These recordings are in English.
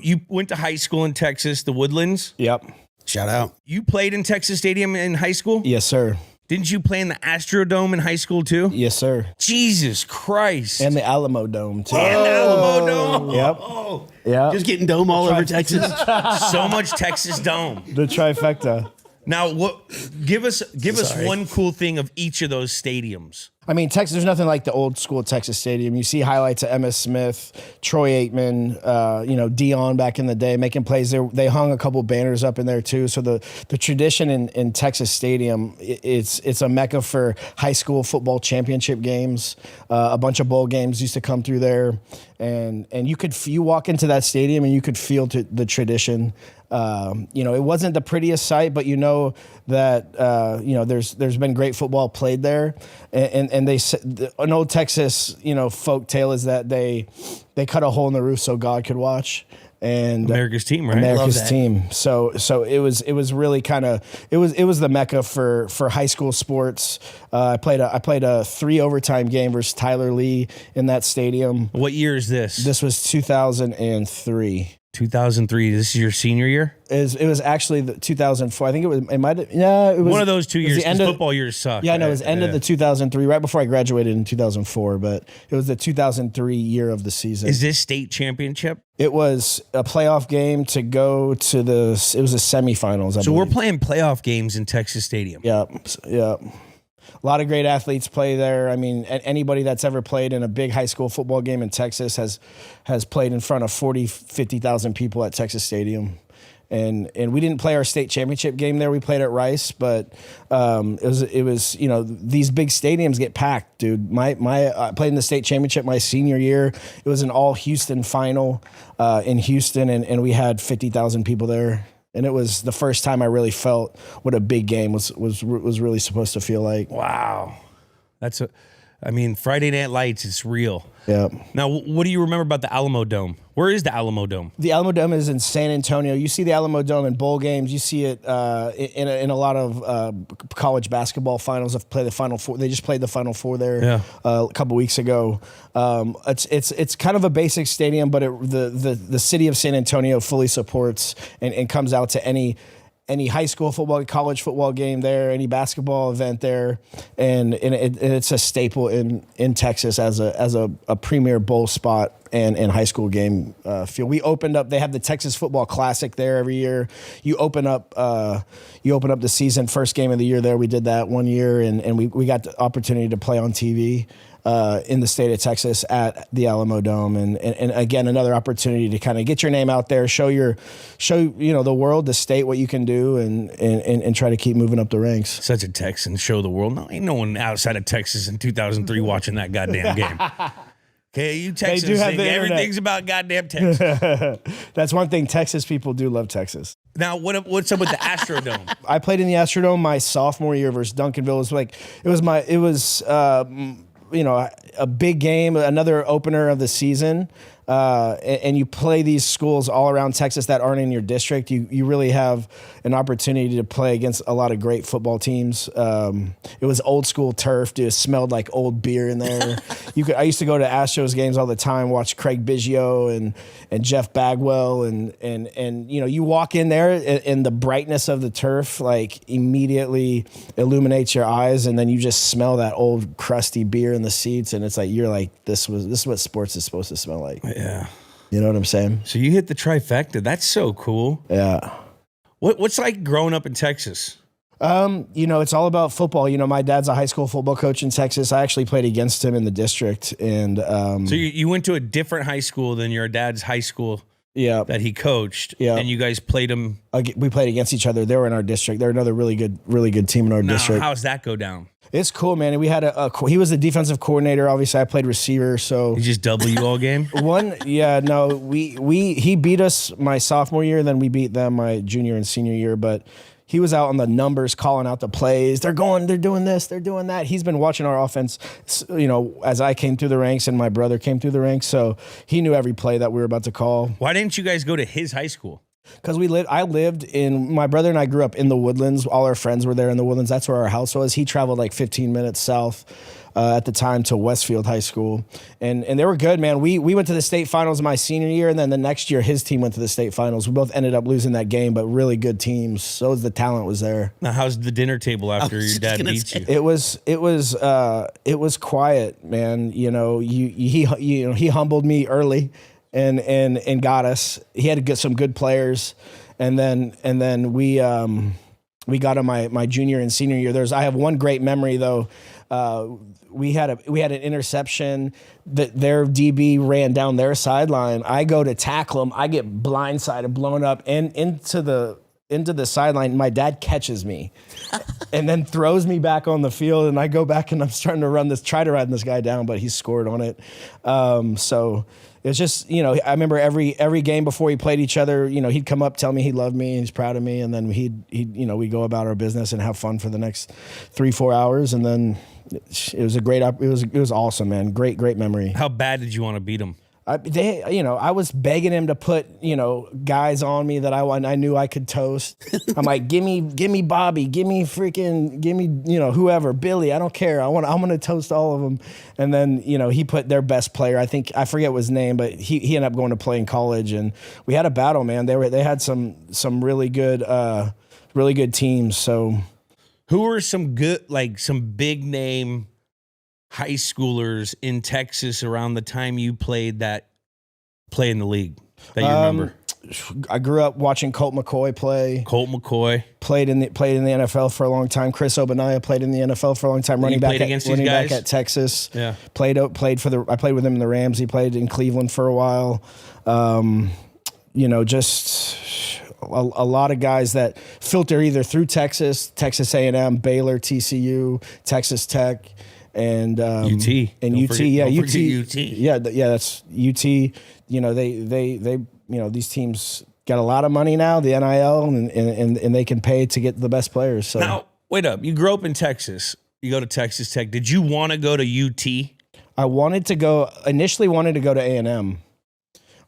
you went to high school in Texas, the Woodlands. Yep. Shout out. You played in Texas Stadium in high school? Yes, sir. Didn't you play in the Astrodome in high school too? Yes, sir. Jesus Christ. And the Alamo Dome, too. And the Alamo Dome. Yep. Oh, Yeah. Just getting dome all over Texas. so much Texas Dome. The trifecta. Now, give us Sorry. one cool thing of each of those stadiums. I mean, Texas. There's nothing like the old school Texas Stadium. You see highlights of Emmitt Smith, Troy Aikman, Dion back in the day making plays. They hung a couple banners up in there too. So the tradition in Texas Stadium, it's a mecca for high school football championship games. A bunch of bowl games used to come through there, and you walk into that stadium and you could feel the tradition. It wasn't the prettiest sight, but that there's been great football played there, and they an old Texas folk tale is that they cut a hole in the roof so God could watch. And America's team, right? America's Love that. team. So it was really kind of it was the mecca for high school sports. I played a 3 overtime game versus Tyler Lee in that stadium. What year is this? This was 2003. 2003. This is your senior year? It was actually the 2004. I think it might have. Yeah, it was One of those 2 years. the end 'cause of- football years suck. Yeah, no, it right? was end of the 2003, right before I graduated in 2004. But it was the 2003 year of the season. Is this state championship? It was a playoff game to go to it was a semifinals. So we're playing playoff games in Texas Stadium. Yeah. A lot of great athletes play there. I mean, anybody that's ever played in a big high school football game in Texas has played in front of 40, 50,000 people at Texas Stadium. And we didn't play our state championship game there. We played at Rice, but it was these big stadiums get packed, dude. I played in the state championship my senior year. It was an all Houston final in Houston, and we had 50,000 people there. And it was the first time I really felt what a big game was really supposed to feel like. Wow. Friday Night Lights, it's real. Yeah. Now, what do you remember about the Alamo Dome? Where is the Alamo Dome? The Alamo Dome is in San Antonio. You see the Alamo Dome in bowl games. You see it in a lot of college basketball finals. I've played the Final Four. They just played the Final Four there a couple weeks ago. It's kind of a basic stadium, but the city of San Antonio fully supports and comes out to any high school football, college football game there, any basketball event there, and it's a staple in Texas as a premier bowl spot and high school game field. We opened up. They have the Texas Football Classic there every year. You open up the season, first game of the year there. We did that one year, and we got the opportunity to play on TV. In the state of Texas at the Alamo Dome, and again another opportunity to kind of get your name out there, show the world, the state what you can do, and try to keep moving up the ranks. Such a Texan, show the world. No, ain't no one outside of Texas in 2003 watching that goddamn game. Okay, you Texans do have think the internet. everything's about goddamn Texas. That's one thing. Texas people do love Texas. Now, what's up with the Astrodome? I played in the Astrodome my sophomore year versus Duncanville. It was a big game, another opener of the season. And you play these schools all around Texas that aren't in your district. You really have an opportunity to play against a lot of great football teams. It was old school turf, dude. It smelled like old beer in there. I used to go to Astros games all the time, watch Craig Biggio and Jeff Bagwell, and you walk in there and the brightness of the turf like immediately illuminates your eyes, and then you just smell that old crusty beer in the seats, and it's like you're like this is what sports is supposed to smell like. Yeah. You know what I'm saying? So you hit the trifecta. That's so cool. Yeah. What's like growing up in Texas? It's all about football. My dad's a high school football coach in Texas. I actually played against him in the district. And so you went to a different high school than your dad's high school that he coached. Yeah. And you guys played him. We played against each other. They were in our district. They're another really good team in our district. How's that go down? It's cool, man. And we had he was the defensive coordinator. Obviously, I played receiver. So He just double you all game? he beat us my sophomore year. Then we beat them my junior and senior year. But he was out on the numbers, calling out the plays. They're doing this, they're doing that. He's been watching our offense, as I came through the ranks and my brother came through the ranks. So he knew every play that we were about to call. Why didn't you guys go to his high school? Because my brother and I grew up in the Woodlands. All our friends were there in the Woodlands. That's where our house was. He traveled like 15 minutes south at the time to Westfield High School. And they were good, man. We went to the state finals my senior year, and then the next year his team went to the state finals. We both ended up losing that game, but really good teams. So the talent was there. Now, how's the dinner table after your dad beats you? It was quiet, man. You know, he humbled me early. And got us. He had to get some good players, and then we got him my junior and senior year. I have one great memory though. We had an interception that their DB ran down their sideline. I go to tackle him. I get blindsided, blown up, and into the sideline. My dad catches me, and then throws me back on the field. And I go back and I'm starting to try to run this guy down, but he scored on it. So. It's just, you know, I remember every game before we played each other, you know, he'd come up, tell me he loved me and he's proud of me. And then he'd you know, we go about our business and have fun for the next 3-4 hours. And then it was awesome, man. Great memory. How bad did you want to beat him? I was begging him to put, you know, guys on me that I knew I could toast. I'm like, give me Bobby, give me, you know, whoever, Billy. I don't care. I'm gonna toast all of them. And then, you know, he put their best player. I forget his name, but he ended up going to play in college, and we had a battle, man. They had some really good teams. So, who were some good, like some big name high schoolers in Texas around the time you play in the league that you remember? I grew up watching Colt McCoy play. Colt McCoy played in the NFL for a long time. Chris Obanaya played in the NFL for a long time. Running back at Texas. Yeah, played I played with him in the Rams. He played in Cleveland for a while. You know, just a lot of guys that filter either through Texas A&M, Baylor, TCU, Texas Tech. And UT, yeah, that's UT. You know, they you know, these teams got a lot of money now, the NIL, and they can pay to get the best players. So now, wait up. You grew up in Texas. You go to Texas Tech. Did you want to go to UT? I initially wanted to go to A&M,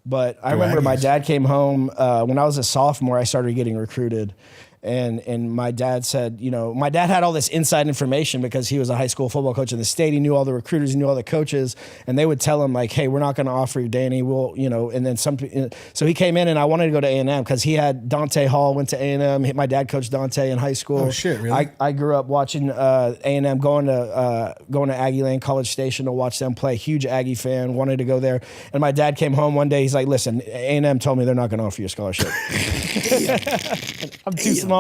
but I remember my dad came home when I was a sophomore. I started getting recruited. And my dad said, you know, my dad had all this inside information because he was a high school football coach in the state. He knew all the recruiters, he knew all the coaches, and they would tell him like, hey, we're not going to offer you Danny. We'll, you know, and then so he came in and I wanted to go to A&M because he had Dante Hall went to A&M. My dad coached Dante in high school. Oh shit, really? I grew up watching A&M, going to Aggie Lane College Station to watch them play. Huge Aggie fan, wanted to go there. And my dad came home one day. He's like, listen, A&M told me they're not going to offer you a scholarship. I'm too small.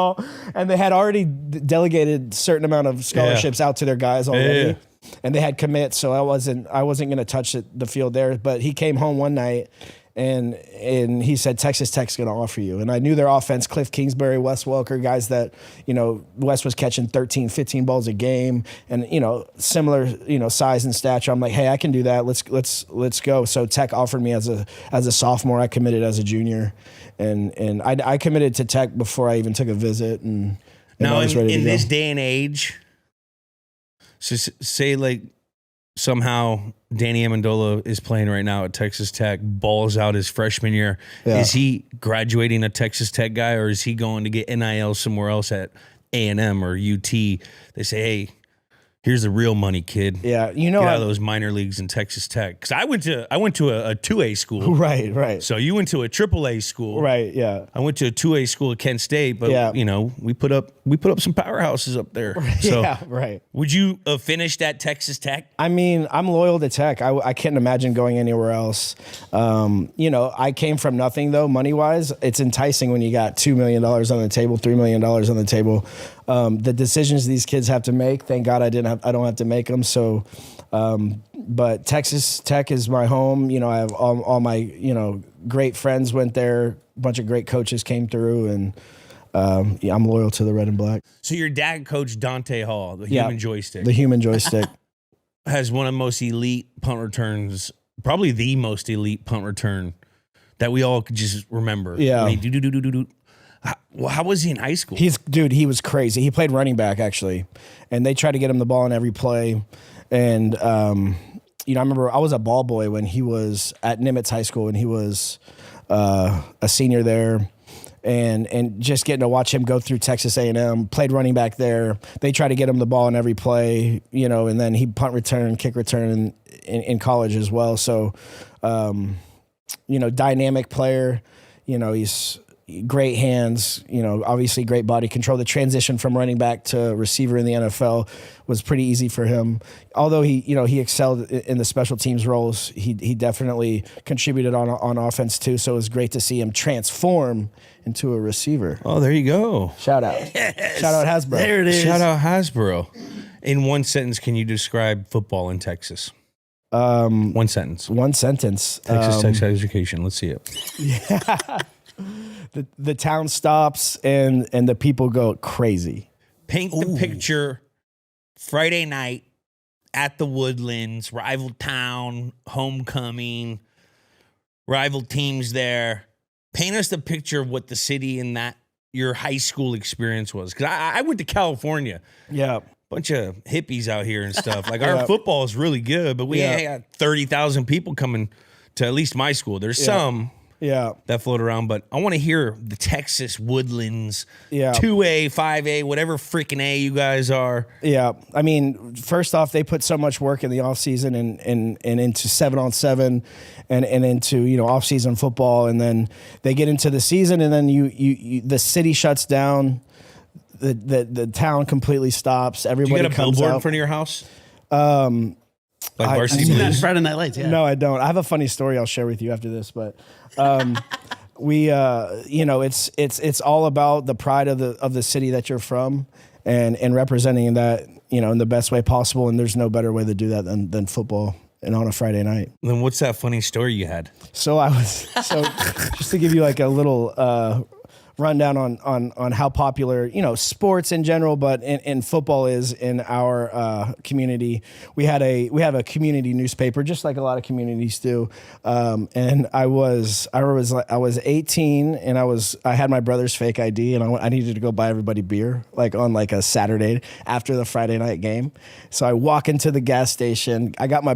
And they had already delegated a certain amount of scholarships out to their guys already. And they had commits, so I wasn't going to touch the field there. But he came home one night and he said, Texas Tech's going to offer you. And I knew their offense, Cliff Kingsbury, Wes Welker, guys that, you know, Wes was catching 13, 15 balls a game and, you know, similar, you know, size and stature. I'm like, hey, I can do that. Let's go. So Tech offered me as a sophomore. I committed as a junior. And I committed to Tech before I even took a visit. And now I was ready to in go. this day and age, so say like somehow Danny Amendola is playing right now at Texas Tech, balls out his freshman year. Yeah. Is he graduating a Texas Tech guy, or is he going to get NIL somewhere else at A&M or UT? They say, hey, here's the real money, kid. Yeah, you know, get out of those minor leagues in Texas Tech. Because I went to a 2A school. Right. So you went to a AAA school. Right, yeah. I went to a 2A school at Kent State, but you know, we put up some powerhouses up there. So yeah, right. Would you have finished at Texas Tech? I mean, I'm loyal to Tech. I can't imagine going anywhere else. You know, I came from nothing though, money-wise. It's enticing when you got $2 million on the table, $3 million on the table. The decisions these kids have to make, thank God I don't have to make them. So, but Texas Tech is my home. You know, I have all my, you know, great friends went there. A bunch of great coaches came through, and I'm loyal to the red and black. So your dad coached Dante Hall, the human joystick. The human joystick. Has one of the most elite punt returns, probably the most elite punt return that we all could just remember. Yeah. I mean, how was he in high school? He was crazy. He played running back actually, and they tried to get him the ball in every play. And you know, I remember I was a ball boy when he was at Nimitz High School, and he was a senior there. and just getting to watch him go through Texas A&M, played running back there. They try to get him the ball in every play, and then he punt return, kick return in college as well. So, dynamic player. He's great hands, obviously great body control. The transition from running back to receiver in the NFL was pretty easy for him. Although he excelled in the special teams roles, he definitely contributed on offense too. So it was great to see him transform into a receiver. Oh, there you go. Shout out. Yes. Shout out Hasbro. There it is. Shout out Hasbro. In one sentence, can you describe football in Texas? One sentence. One sentence. Texas education. Let's see it. Yeah. The town stops and the people go crazy. Paint the picture. Friday night at the Woodlands, rival town, homecoming, rival teams there. Paint us the picture of what the city and that your high school experience was. Because I went to California. Yeah. Bunch of hippies out here and stuff. Like our football is really good, but we had 30,000 people coming to at least my school. There's some that float around, but I want to hear the Texas Woodlands, 2A, 5A, whatever freaking A you guys are. Yeah. I mean, first off, they put so much work in the offseason and into 7-on-7 and into, off-season football. And then they get into the season and then the city shuts down. The town completely stops. Everybody you got a comes billboard out in front of your house? Like Varsity Blues? Friday Night Lights, yeah. No, I don't. I have a funny story I'll share with you after this, but we it's all about the pride of the city that you're from and representing that, in the best way possible, and there's no better way to do that than football and on a Friday night. Then what's that funny story you had? So just to give you like a little rundown on how popular, sports in general, but in football is in our community. We have a community newspaper, just like a lot of communities do. And I was 18 and I had my brother's fake ID and I needed to go buy everybody beer on a Saturday after the Friday night game. So I walk into the gas station. I got my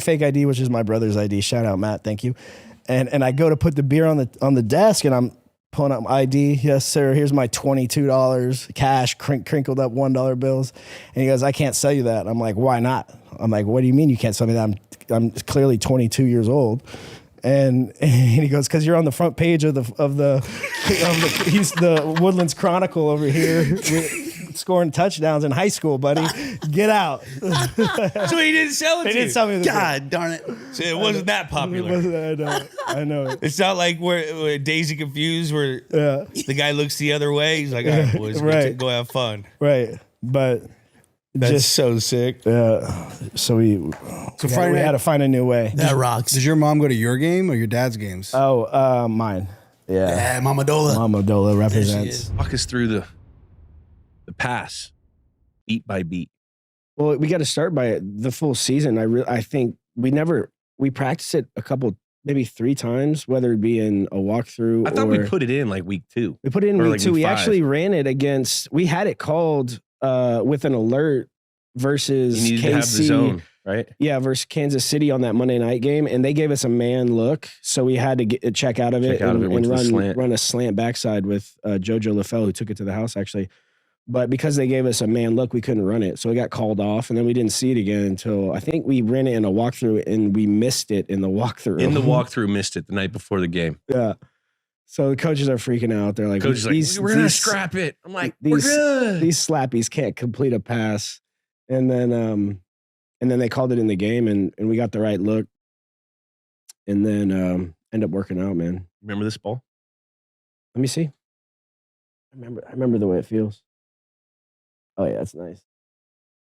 fake ID, which is my brother's ID. Shout out Matt. Thank you. And I go to put the beer on the desk and I'm pulling up my ID. Yes, sir. Here's my $22 cash, crinkled up $1 bills. And he goes, I can't sell you that. I'm like, why not? I'm like, what do you mean you can't sell me that? I'm clearly 22 years old. And he goes, because you're on the front page of the he's the Woodlands Chronicle over here, scoring touchdowns in high school, buddy. Get out. So he didn't sell it to you? They didn't sell me the God darn it. So it wasn't that popular. I know it. It's not like where Daisy Confused where the guy looks the other way. He's like, all right, boys, go have fun. Right. But that's so sick. Yeah. So we had to find a new way. That rocks. Does your mom go to your game or your dad's games? Oh, mine. Yeah. Amendola represents. Walk us through the pass, beat by beat. Well, we got to start by the full season. I think we practiced it a couple, maybe 3 times, whether it be in a walkthrough. I thought we put it in like week 2. We put it in week 2. We actually ran it against. We had it called with an alert versus you needed KC. to have the zone, right? Yeah, versus Kansas City on that Monday night game, and they gave us a man look, so we had to check out of it and run a slant backside with JoJo LaFell, who took it to the house actually. But because they gave us a man look, we couldn't run it, so it got called off, and then we didn't see it again until I think we ran it in a walkthrough, and we missed it in the walkthrough. In the walkthrough, missed it the night before the game. Yeah. So the coaches are freaking out. They're like, we're going to scrap it. I'm like, we're good. These slappies can't complete a pass. And then they called it in the game and we got the right look. And then end up working out, man. Remember this ball? Let me see. I remember the way it feels. Oh yeah, that's nice.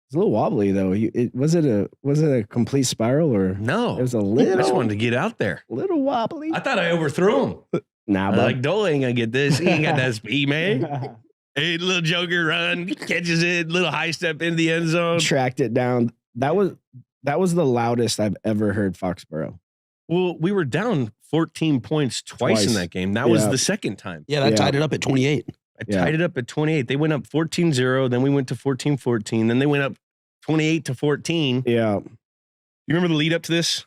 It's a little wobbly though. Was it a complete spiral or no? It was a little. I just wanted to get out there. Little wobbly. I thought I overthrew him. Nah, but like Dole ain't gonna get this. He ain't got that speed, man. Hey, little joker run, catches it, little high step in the end zone. Tracked it down. That was the loudest I've ever heard Foxborough. Well, we were down 14 points twice in that game. That was the second time. Yeah, that tied it up at 28. I tied it up at 28. They went up 14-0. Then we went to 14-14. Then they went up 28-14. Yeah. You remember the lead up to this?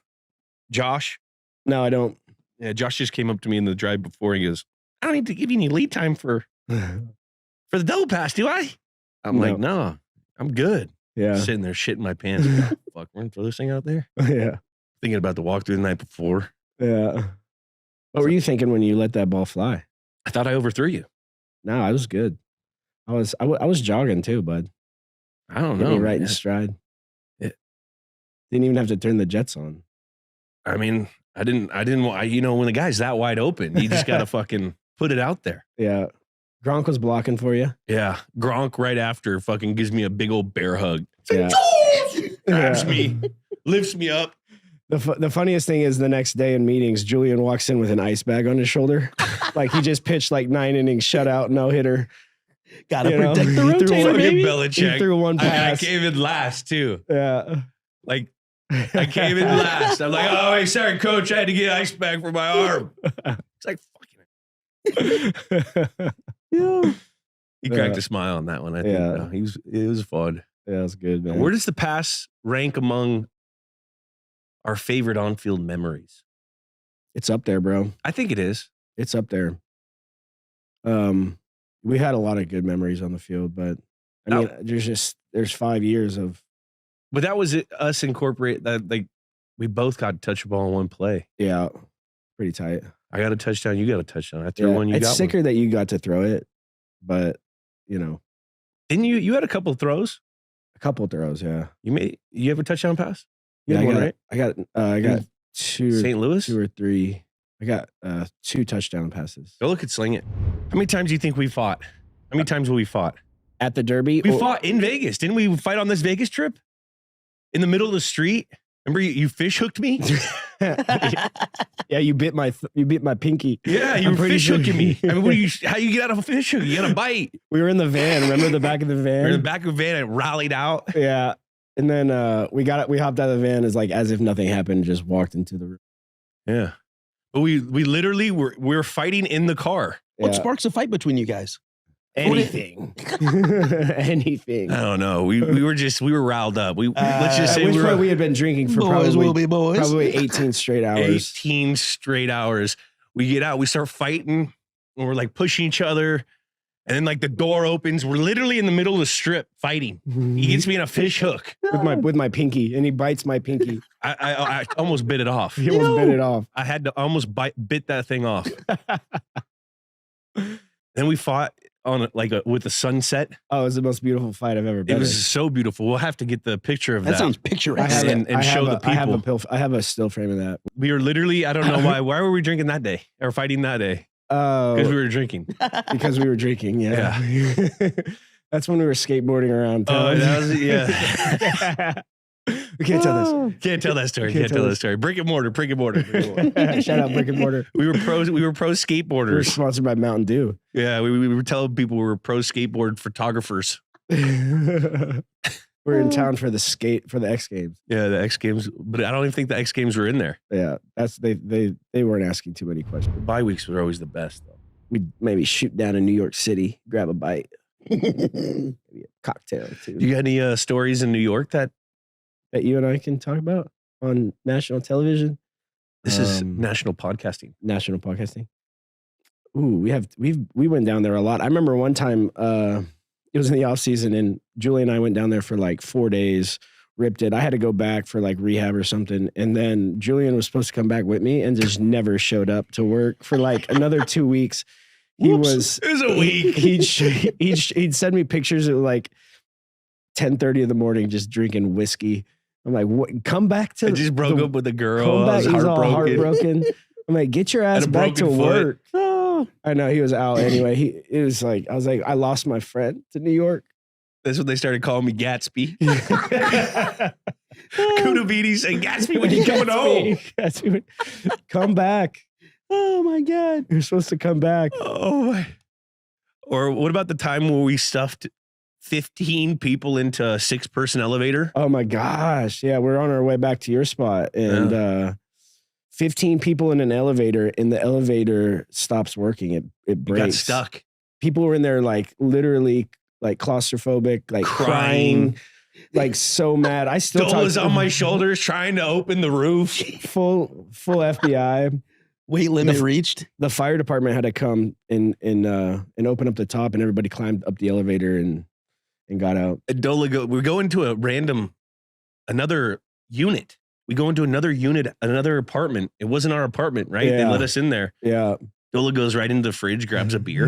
Josh? No, I don't. Yeah, Josh just came up to me in the drive before. He goes, I don't need to give you any lead time for the double pass, do I? I'm like, no, I'm good. Yeah. Sitting there shitting my pants. Fuck, we're gonna throw this thing out there. Yeah. Thinking about the walkthrough the night before. Yeah. What were you thinking when you let that ball fly? I thought I overthrew you. No, I was good. I was jogging too, bud. I don't Hit know. me right in stride. Didn't even have to turn the jets on. I mean, I didn't, when the guy's that wide open, you just got to fucking put it out there. Yeah. Gronk was blocking for you. Yeah. Gronk right after fucking gives me a big old bear hug. Yeah. Grabs me, lifts me up. The funniest thing is the next day in meetings, Julian walks in with an ice bag on his shoulder. Like he just pitched like 9 innings, shutout, no hitter. Got to protect the rotator, baby. Belichick. He threw one pass. I came in last too. Yeah. Like I came in last. I'm like, oh, hey, sorry, coach. I had to get ice bag for my arm. It's like, fucking. Yeah. He cracked a smile on that one. I think. Yeah. It was fun. Yeah, it was good, man. Where does the pass rank among our favorite on-field memories? It's up there, bro. I think it is. It's up there. We had a lot of good memories on the field, but I mean, there's 5 years of. But that was us incorporate that. Like we both got to touch the ball in one play. Yeah, pretty tight. I got a touchdown. You got a touchdown. I threw one. You got one. It's sicker that you got to throw it, but didn't you? You had a couple of throws. A couple of throws, yeah. You have a touchdown pass? Yeah, I got 2 St. Louis? 2 or 3. I got 2 touchdown passes. Go look at Sling It. How many times do you think we fought? How many times will we fought? At the Derby? We fought in Vegas. Didn't we fight on this Vegas trip? In the middle of the street? Remember you fish hooked me? Yeah, you bit my pinky. Yeah, you were fish hooking me. I mean, how you get out of a fish hook? You got to bite. We were in the van. Remember the back of the van? We were in the back of the van and rallied out. Yeah. And then we hopped out of the van as if nothing happened, just walked into the room. Yeah. But we literally were fighting in the car. What sparks a fight between you guys? Anything. Anything. I don't know. We were riled up. Let's just say we had been drinking for probably 18 straight hours. 18 straight hours. We get out, we start fighting, and we're like pushing each other. And then like the door opens. We're literally in the middle of the strip fighting. He gets me in a fish hook. With my pinky, and he bites my pinky. I almost bit it off. He almost bit it off. I had to almost bit that thing off. Then we fought on with the sunset. Oh, it was the most beautiful fight I've ever been. It was so beautiful. We'll have to get the picture of that. That sounds picturesque. And show the people. I have a still frame of that. We were literally, I don't know why. Why were we drinking that day or fighting that day? Because we were drinking. Because we were drinking, yeah. That's when we were skateboarding around town. Oh, that was, yeah. We can't tell this. Can't tell that story. Can't tell that story. Brick and mortar. Shout out Brick and Mortar. We were pro skateboarders. We were sponsored by Mountain Dew. Yeah, we were telling people we were pro skateboard photographers. We're in town for the X Games. Yeah, the X Games, but I don't even think the X Games were in there. Yeah, they weren't asking too many questions. The bye weeks were always the best, though. We'd maybe shoot down in New York City, grab a bite, maybe a cocktail too. Do you got any stories in New York that you and I can talk about on national television? This is national podcasting. National podcasting. Ooh, we went down there a lot. I remember one time. It was in the off season, and Julie and I went down there for like 4 days, ripped it. I had to go back for like rehab or something. And then Julian was supposed to come back with me and just never showed up to work for like another 2 weeks. It was a week. He'd send me pictures at like 10:30 in the morning, just drinking whiskey. I'm like, what? Come back to. I just broke up with a girl. Come back. I was He's all heartbroken. I'm like, get your ass back to work. I know he was out anyway. I was like, I lost my friend to New York. That's what they started calling me, Gatsby. Kudavidi saying, Gatsby, when you coming home? Gatsby, come back. Oh my God. You're supposed to come back. Oh my. Or what about the time where we stuffed 15 people into a 6-person elevator? Oh my gosh. Yeah, we're on our way back to your spot. And 15 people in an elevator, and the elevator stops working. It breaks. You got stuck. People were in there like literally like claustrophobic, like crying, like so mad. I still was on my shoulders trying to open the roof. Full FBI. Weight limit reached. The fire department had to come and open up the top, and everybody climbed up the elevator and got out. We're going to another unit. We go into another unit, another apartment. It wasn't our apartment, right? Yeah. They let us in there. Yeah. Dola goes right into the fridge, grabs a beer.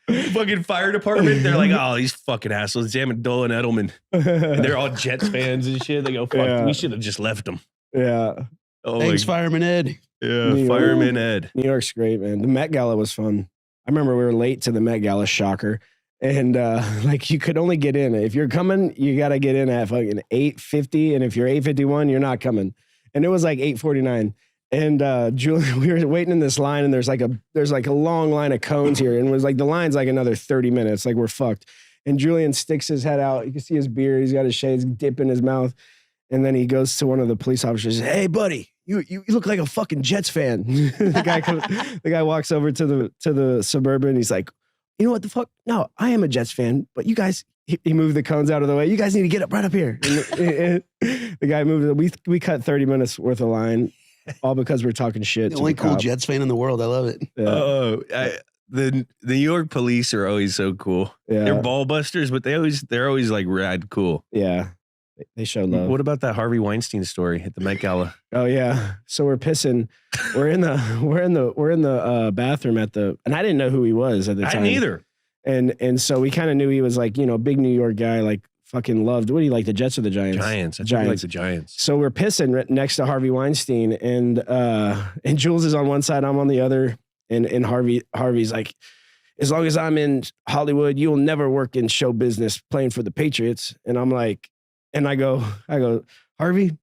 Fucking fire department. They're like, oh, these fucking assholes. It's Amendola and Edelman. And they're all Jets fans and shit. They go, fuck, we should have just left them. Yeah. Oh, Thanks, Fireman Ed. Yeah, Fireman Ed. New York's great, man. The Met Gala was fun. I remember we were late to the Met Gala, shocker. And like you could only get in. If you're coming, you got to get in at fucking 8:50. And if you're 8:51, you're not coming. And it was like 8:49. And Julian, we were waiting in this line, and there's like a long line of cones here. And it was like the line's like another 30 minutes. Like we're fucked. And Julian sticks his head out. You can see his beard. He's got his shades, dip in his mouth. And then he goes to one of the police officers. Hey, buddy, you look like a fucking Jets fan. the guy walks over to the Suburban. He's like, you know what the fuck? No, I am a Jets fan, but you guys, he moved the cones out of the way. You guys need to get up right up here. And the guy moved. We cut 30 minutes worth of line, all because we're talking shit. The only cool Jets fan in the world. I love it. Yeah. The New York police are always so cool. Yeah. They're ball busters, but they're always like rad cool. Yeah. They show love. What about that Harvey Weinstein story at the Met Gala? Oh yeah. So we're pissing. We're in the bathroom and I didn't know who he was at the time. I didn't either. And so we kind of knew he was like, big New York guy, like fucking loved. What do you like, the Jets or the Giants? Giants. I think he likes the Giants. So we're pissing right next to Harvey Weinstein, and Jules is on one side, I'm on the other, and Harvey's like, as long as I'm in Hollywood, you'll never work in show business playing for the Patriots. And I'm like, and I go, Harvey,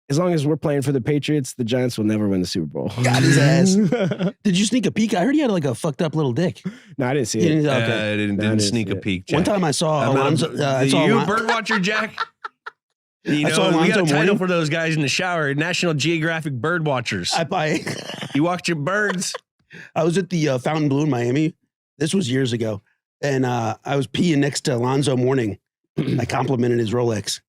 as long as we're playing for the Patriots, the Giants will never win the Super Bowl. Got his ass. Did you sneak a peek? I heard he had like a fucked up little dick. No, I didn't see it. Okay. I didn't sneak a peek, Jack. One time I saw Alonzo. You birdwatcher, Jack? We got a title for those guys in the shower, National Geographic Bird Watchers. You watch your birds. I was at the Fountain Blue in Miami. This was years ago. And I was peeing next to Alonzo Mourning. I complimented his Rolex.